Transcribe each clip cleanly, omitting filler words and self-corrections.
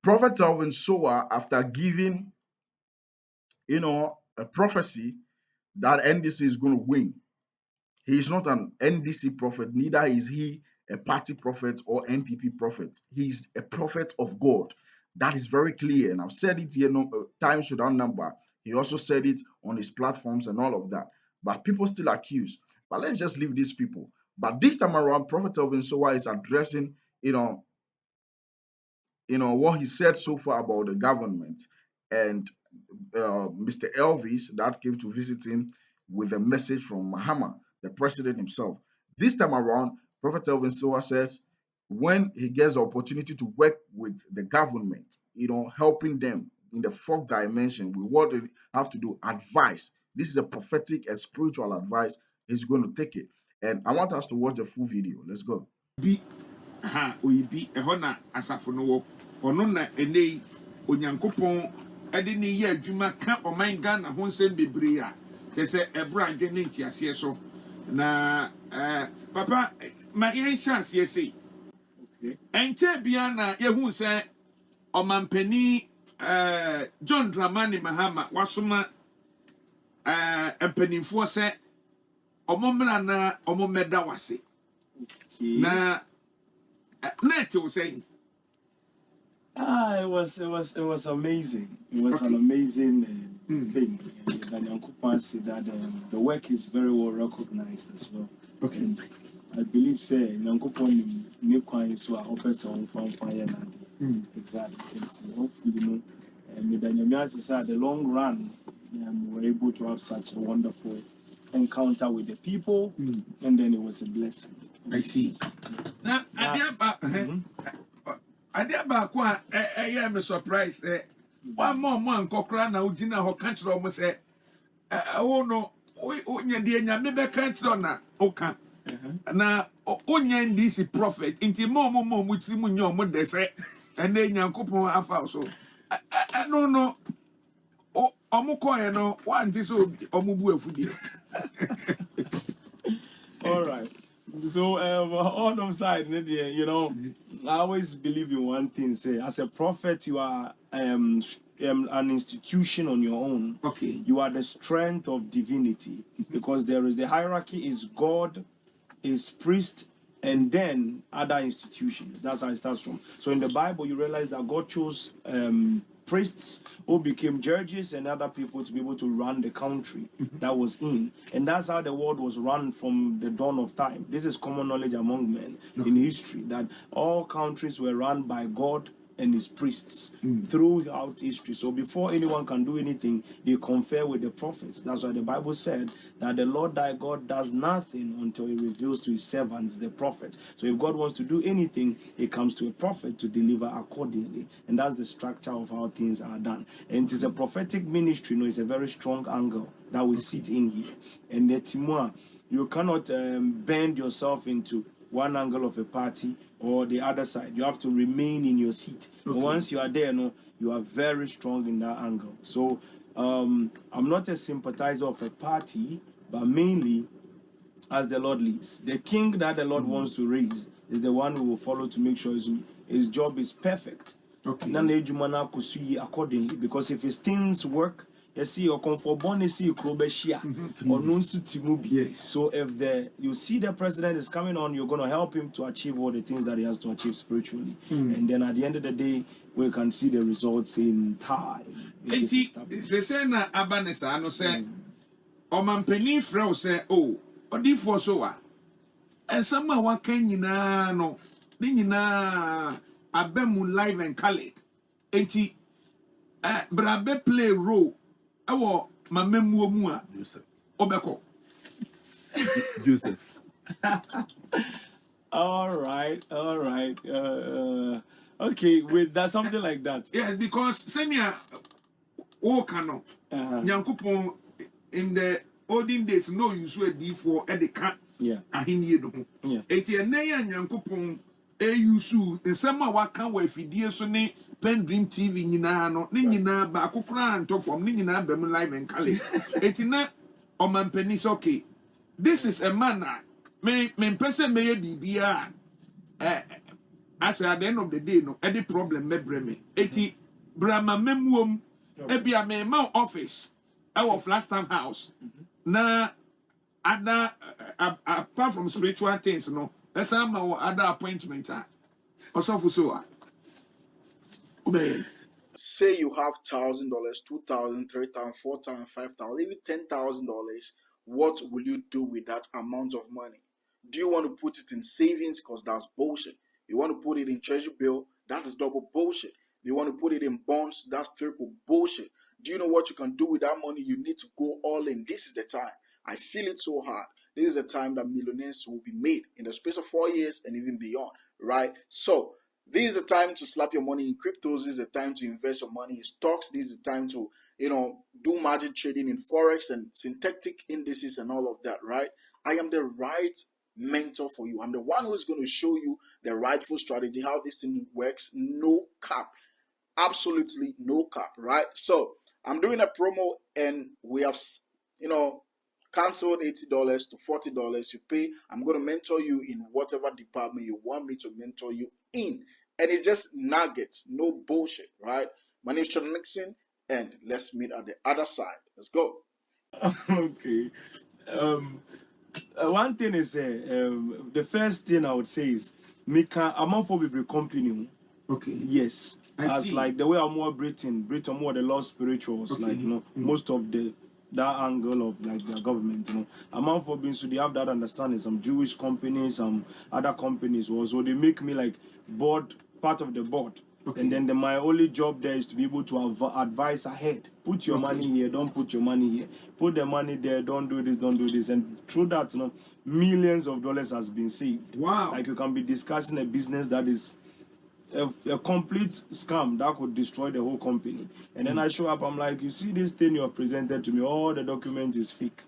Prophet Telvin Sowah, after giving, a prophecy that NDC is going to win. He is not an NDC prophet, neither is he a party prophet or NPP prophet. He is a prophet of God. That is very clear, and I've said it here times without number. He also said it on his platforms and all of that. But people still accuse. But let's just leave these people. But this time around, Prophet Telvin Sowah is addressing, what he said so far about the government, and Mr. Elvis that came to visit him with a message from Mahama, the president himself. This time around, Prophet Telvin Sowah says when he gets the opportunity to work with the government, helping them in the fourth dimension with what they have to do, advice. This is a prophetic and spiritual advice. He's going to take it. And I want us to watch the full video. Let's go. Bi oyibi ehɔ na asafo no wɔ ɔno na enei onyankopɔn ɛde ne yɛ adwuma ka ɔman Ghana ho nsɛm bebree a kyɛ sɛ ɛbra adwe ne ntiaseɛ so na papa ma yɛn hyɛ aseɛ sei ɛnkyɛ bia na yɛhu sɛ ɔmampani John Dramani Mahama wasoma mpanimfoɔ sɛ ɔmo mmra na ɔmo mmɛda wase na net was saying it was amazing. It was an amazing thing. And Yankupan said that the work is very well recognized as well. Okay. And I believe say Yankupan new coins who are open on fire and exactly. So hopefully, and the long run, we were able to have such a wonderful encounter with the people, and then it was a blessing. I see. Now, I am surprised. One more man, Cochrane, now Gina, her country almost said, oh no, maybe can't donna, okay. Now, onion this prophet, into more which your mother said, and then your couple half also. I don't know. Oh, Omuko, no, one this will be Omubu food. All right. So on the side, I always believe in one thing. Say, as a prophet, you are an institution on your own. Okay. You are the strength of divinity because there is the hierarchy: is God, is priest, and then other institutions. That's how it starts from. So in the Bible, you realize that God chose priests who became judges and other people to be able to run the country that was in. And that's how the world was run from the dawn of time. This is common knowledge among men in history, that all countries were run by God and his priests throughout history. So before anyone can do anything, they confer with the prophets. That's why the Bible said that the Lord thy God does nothing until he reveals to his servants, the prophets. So if God wants to do anything, it comes to a prophet to deliver accordingly. And that's the structure of how things are done. And it is a prophetic ministry, it's a very strong angle that we sit in here. And the Timua, you cannot bend yourself into one angle of a party or the other side. You have to remain in your seat. Okay. Once you are there, you are very strong in that angle. So I'm not a sympathizer of a party, but mainly as the Lord leads. The king that the Lord wants to raise is the one who will follow to make sure his job is perfect. Okay. Accordingly, because if his things work, you see, or comfort bonus, see, or non yes. So if you see the president is coming on, you're going to help him to achieve all the things that he has to achieve spiritually. And then at the end of the day, we can see the results in time. They say na abanesa ano say omampani frɛ say oh odi for Sowah and some wa kan nyina no ne nyina abemu live and colored enti brabe play role ewo mamemu mu a Joseph obeko Joseph. all right. Okay, with that, something like that. Yeah, because senior Okano, Nyankopon in the olden days, no use a D4 at the cat. Yeah, Ahini. Yeah. It's a naya Nyankopon, a usu, in some waka where if you dear Sonny, Pen Dream TV, Ninano, Nina, Bakukra, and top from Nina, Bem Live and Kali. Etina, or man pennies okay. This is a man, may person may be as at the end of the day no any problem me breme eti brama memuom ebi a me ma office our Flagstaff house na other apart from spiritual things no let's have other appointment also for so obey. Say you have $1,000, $2,000, $3,000, $4,000, $5,000, even $10,000. What will you do with that amount of money? Do you want to put it in savings? Because that's bullshit. You want to put it in treasury bill? That is double bullshit. You want to put it in bonds? That's triple bullshit. Do you know what you can do with that money? You need to go all in. This is the time. I feel it so hard. This is the time that millionaires will be made in the space of 4 years and even beyond, right? So this is a time to slap your money in cryptos. This is a time to invest your money in stocks. This is a time to, do margin trading in forex and synthetic indices and all of that, right? I am the right mentor for you. I'm the one who is going to show you the rightful strategy, how this thing works. No cap. Absolutely no cap, right? So I'm doing a promo and we have, canceled $80 to $40. You pay. I'm going to mentor you in whatever department you want me to mentor you in. And it's just nuggets, no bullshit, right? My name is Sean Nixon, and let's meet at the other side. Let's go. Okay. One thing is, the first thing I would say is, I'm not for the company. Okay. Yes. I see. Like the way I'm more Britain more the law spirituals, Okay. like most of that angle of like their government, I'm out for being so they have that understanding. Some Jewish companies, some other companies also they make me like part of the board. Okay. And then my only job there is to be able to advise ahead. Put your money here, don't put your money here. Put the money there, don't do this, don't do this. And through that, millions of dollars has been saved. Wow. Like you can be discussing a business that is a complete scam that could destroy the whole company. And then I show up, I'm like, you see this thing you have presented to me, all the document is fake.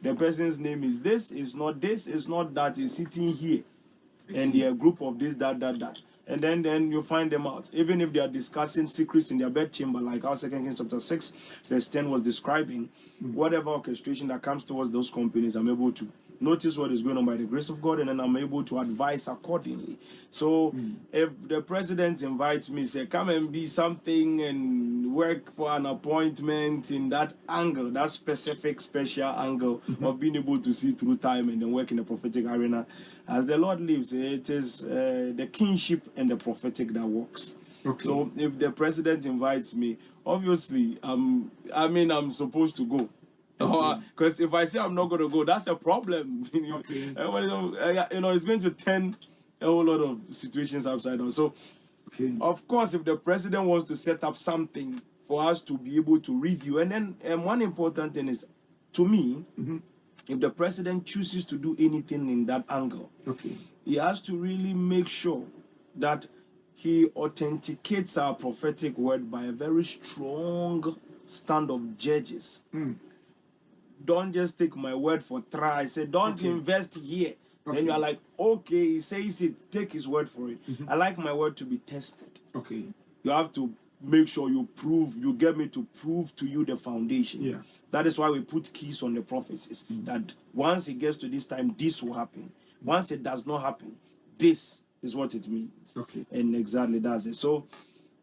The person's name is this, is not that, is sitting here. And they're a group of this, that. And then you find them out. Even if they are discussing secrets in their bed chamber, like our 2 Kings chapter 6, verse 10 was describing, whatever orchestration that comes towards those companies, I'm able to notice what is going on by the grace of God, and then I'm able to advise accordingly. So if the president invites me, say, come and be something and work for an appointment in that angle, that specific special angle of being able to see through time and then work in the prophetic arena, as the Lord lives, it is the kingship and the prophetic that works. Okay. So if the president invites me, obviously, I'm supposed to go. Because if I say I'm not going to go, that's a problem. Okay. It's going to turn a whole lot of situations upside down. So, of course, if the president wants to set up something for us to be able to review, and then one important thing is, to me, if the president chooses to do anything in that angle, he has to really make sure that he authenticates our prophetic word by a very strong stand of judges. Don't just take my word for try. I say, don't invest here. Then you are like, okay, he says it, take his word for it. I like my word to be tested. Okay. You have to make sure you get me to prove to you the foundation. Yeah. That is why we put keys on the prophecies. That once it gets to this time, this will happen. Once it does not happen, this is what it means. Okay. And exactly that's it. So,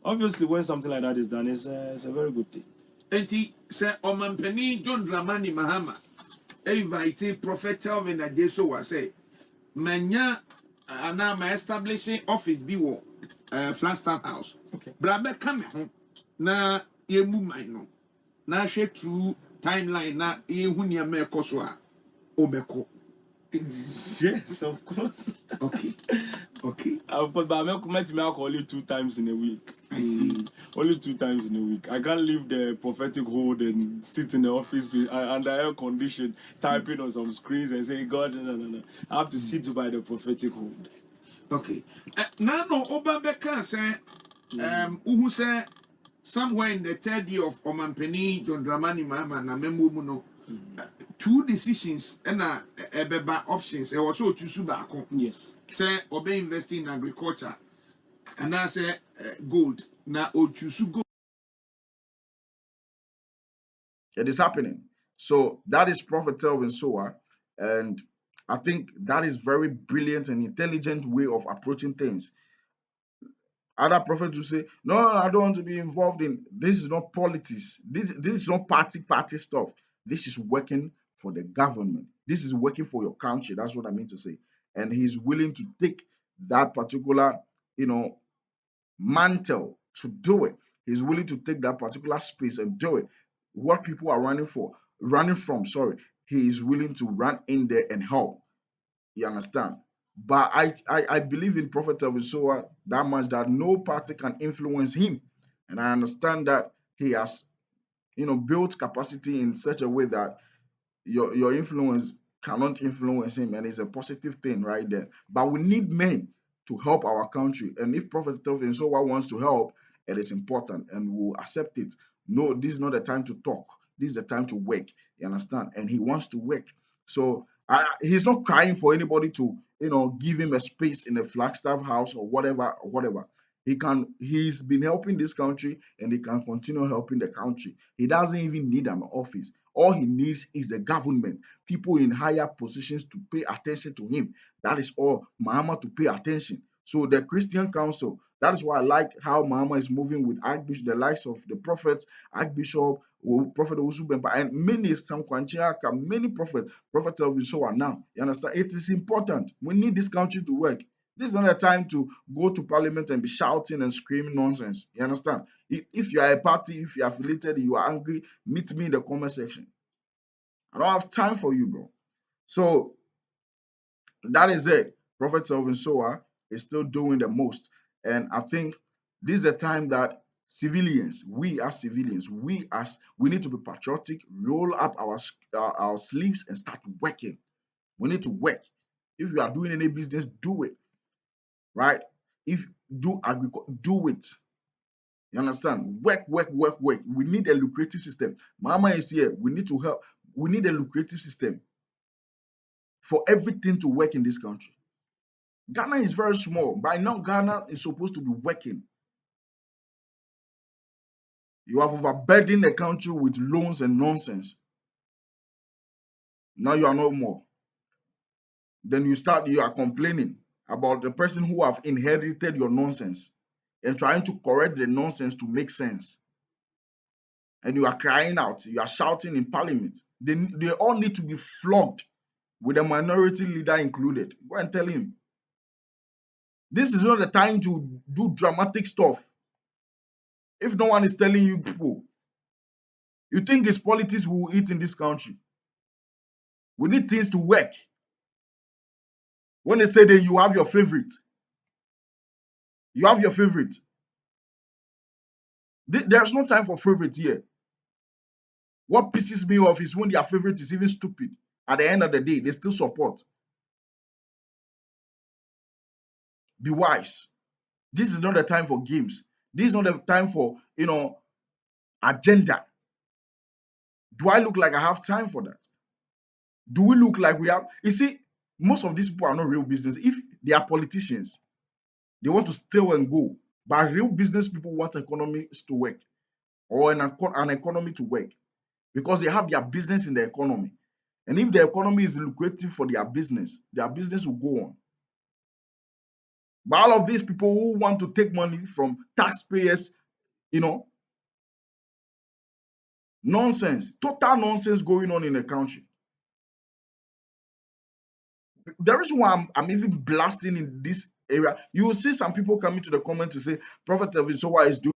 obviously, when something like that is done, it's a very good thing. Enti se omampani John Dramani Mahama invite Prophet Telvin and Sowah say manya ana ma establishing office bi wo Flagstaff house. Okay. Brabe ka me ho na yemu man no na hwe true timeline na yehu niam ekoso a obeko. Yes, of course. Okay. Of course, but I'm not to make only 2 times in a week. I see. Only 2 times in a week. I can't leave the prophetic hold and sit in the office under air condition, typing on some screens and say, God, no. I have to sit by the prophetic hold. Okay. Now, no, Obabeka say, who say, somewhere in the 3rd year of Omampeni, John Dramani Mahama, na Memu Muno, 2 decisions and ebeba options. I also choose back. Yes. Say, obey investing in agriculture, and I say gold. Now, or choose gold. It is happening. So that is Prophet Telvin Sowah, and I think that is very brilliant and intelligent way of approaching things. Other prophets will say, no, I don't want to be involved in this. Is not politics. This is not party stuff. This is working for the government. This is working for your country. That's what I mean to say. And he's willing to take that particular, you know, mantle to do it. He's willing to take that particular space and do it. What people are running from, sorry, he is willing to run in there and help. You understand? But I believe in Prophet Telvin Sowah that much that no party can influence him. And I understand that he has, built capacity in such a way that your influence cannot influence him, and it's a positive thing right there. But we need men to help our country, and if Prophet Telvin Sowah wants to help, it is important, and we'll accept it. No, this is not the time to talk. This is the time to work. You understand? And he wants to work, so he's not crying for anybody to give him a space in a Flagstaff house or whatever or whatever. He's been helping this country, and he can continue helping the country. He doesn't even need an office. All he needs is the government, people in higher positions to pay attention to him. That is all. Mahama to pay attention. So the Christian Council, that is why I like how Mahama is moving with Archbishop, the likes of the prophets, Archbishop, Prophet Osubempa, and many, some Kwanchiaka, many prophets, Prophet Telvin Sowah now. You understand? It is important. We need this country to work. This is not a time to go to parliament and be shouting and screaming nonsense. You understand? If you are a party, if you are affiliated, you are angry, meet me in the comment section. I don't have time for you, bro. So that is it. Prophet Telvin Sowah is still doing the most. And I think this is a time that civilians, we need to be patriotic, roll up our sleeves and start working. We need to work. If you are doing any business, do it. Right? If do agriculture, do it. You understand? Work, work, work, work. We need a lucrative system. Mama is here. We need to help. We need a lucrative system for everything to work in this country. Ghana is very small. By now, Ghana is supposed to be working. You have overburdened the country with loans and nonsense. Now you are no more. Then you are complaining about the person who have inherited your nonsense and trying to correct the nonsense to make sense. And you are crying out, you are shouting in parliament. They all need to be flogged with the minority leader included. Go and tell him. This is not the time to do dramatic stuff. If no one is telling you people, you think it's politics we will eat in this country. We need things to work. When they say that you have your favorite, you have your favorite. There's no time for favorite here. What pisses me off is when their favorite is even stupid. At the end of the day, they still support. Be wise. This is not the time for games. This is not the time for, agenda. Do I look like I have time for that? Do we look like we have? You see, most of these people are not real business. If they are politicians, they want to steal and go. But real business people want economies to work, or an economy to work, because they have their business in the economy. And if the economy is lucrative for their business will go on. But all of these people who want to take money from taxpayers, you know, nonsense, total nonsense going on in the country. The reason why I'm even blasting in this area, you will see some people coming to the comment to say Prophet Telvin Sowah is doing